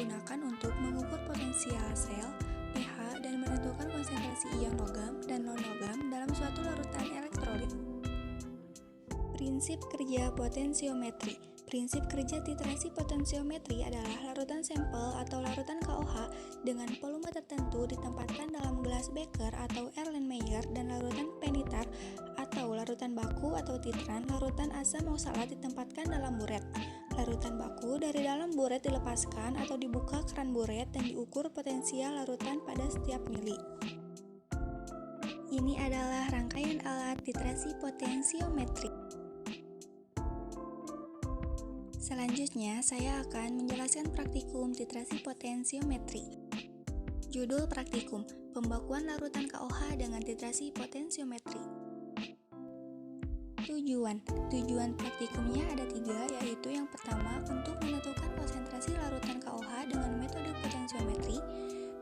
digunakan untuk mengukur potensial sel, pH, dan menentukan konsentrasi ion logam dan non-logam dalam suatu larutan elektrolit. Prinsip kerja potensiometri. Prinsip kerja titrasi potensiometri adalah larutan sampel atau larutan KOH dengan volume tertentu ditempatkan dalam gelas beker atau Erlenmeyer dan larutan penitar atau larutan baku atau titran larutan asam oksalat ditempatkan dalam buret. Larutan baku dari dalam buret dilepaskan atau dibuka keran buret dan diukur potensial larutan pada setiap mili. Ini adalah rangkaian alat titrasi potensiometri. Selanjutnya, saya akan menjelaskan praktikum titrasi potensiometri. Judul praktikum, pembakuan larutan KOH dengan titrasi potensiometri. Tujuan praktikumnya ada 3, yaitu yang pertama, untuk menentukan konsentrasi larutan KOH dengan metode potensiometri.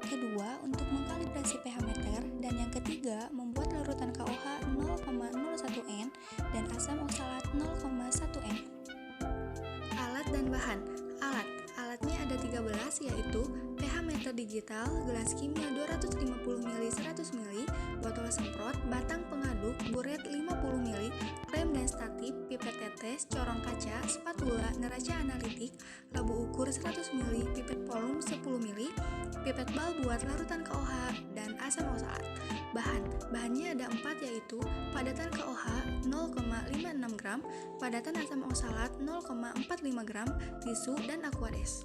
Kedua, untuk mengkalibrasi pH meter. Dan yang ketiga, membuat larutan KOH 0,01 N dan asam oksalat 0,1 N. Alat dan bahan. Alatnya ada 13, yaitu pH meter digital, gelas kimia 250 ml 100 ml, botol semprot, batang pengaduk, buret 50 ml, rem dan statif, pipet tetes, corong kaca, spatula, neraca analitik, labu ukur 100 ml, pipet volume 10 ml, pipet bal buat larutan KOH, dan asam oksalat. Bahannya ada 4, yaitu padatan KOH 0,56 gram, padatan asam oksalat 0,45 gram, tisu, dan aquades.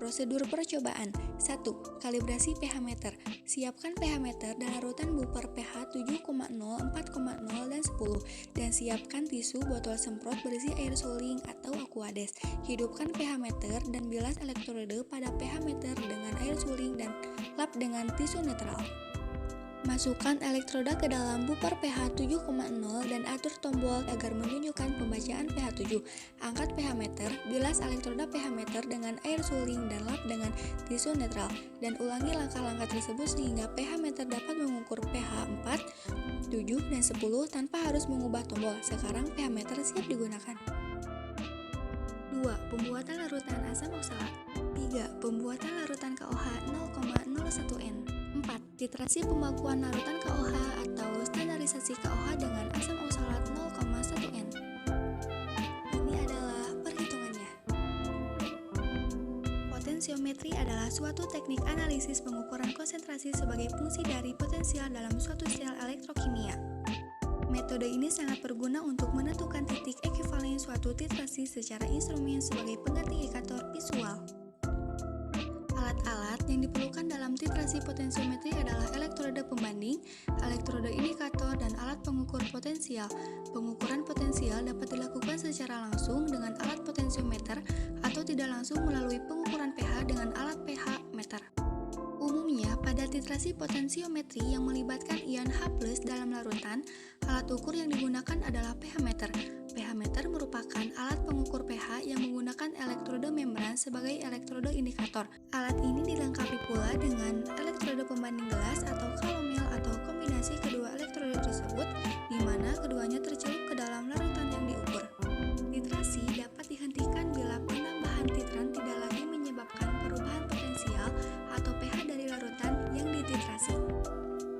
Prosedur percobaan. 1. Kalibrasi pH meter. Siapkan pH meter dan larutan buper pH 7,0, 4,0, dan 10, dan siapkan tisu botol semprot berisi air suling atau aquades. Hidupkan pH meter dan bilas elektrode pada pH meter dengan air suling dan lap dengan tisu netral. Masukkan elektroda ke dalam buper pH 7,0 dan atur tombol agar menunjukkan pembacaan pH 7. Angkat pH meter, bilas elektroda pH meter dengan air suling dan lap dengan tisu netral, dan ulangi langkah-langkah tersebut sehingga pH meter dapat mengukur pH 4, 7, dan 10 tanpa harus mengubah tombol. Sekarang pH meter siap digunakan. 2. Pembuatan larutan asam oksalat. 3. Pembuatan larutan KOH 0,01 N. 4. Titrasi pembakuan larutan KOH atau standarisasi KOH dengan asam oksalat 0,1 N. Ini adalah perhitungannya. Potensiometri adalah suatu teknik analisis pengukuran konsentrasi sebagai fungsi dari potensial dalam suatu sel elektrokimia. Metode ini sangat berguna untuk menentukan titik ekivalen suatu titrasi secara instrumen sebagai pengganti indikator visual. Alat-alat yang diperlukan dalam titrasi potensiometri adalah elektroda pembanding, elektroda indikator, dan alat pengukur potensial. Pengukuran potensial dapat dilakukan secara langsung dengan alat potensiometer atau tidak langsung melalui pengukuran pH dengan alat pH meter. Umumnya, pada titrasi potensiometri yang melibatkan ion H+ dalam larutan, alat ukur yang digunakan adalah pH meter. pH meter merupakan alat pengukur pH yang menggunakan elektroda membran sebagai elektroda indikator. Alat ini dilengkapi pula dengan elektroda pembanding gelas atau kalomel atau kombinasi kedua elektroda tersebut, di mana keduanya tercelup ke dalam larutan yang diukur. Titrasi dapat dihentikan bila penambahan titran tidak lagi menyebabkan perubahan potensial atau pH dari larutan yang dititrasi.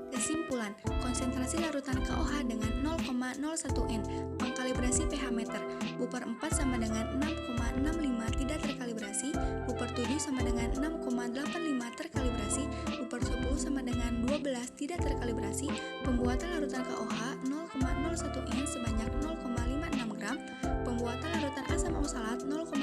Kesimpulan, konsentrasi larutan KOH dengan 0,01 N, pengkalibrasi pH meter, buper 4 sama dengan 6,65 tidak terkalibrasi, buper 7 sama dengan 6,85 terkalibrasi, buper 10 sama dengan 12 tidak terkalibrasi, pembuatan larutan KOH 0,01 N sebanyak 0,56 gram, pembuatan larutan asam oksalat 0,5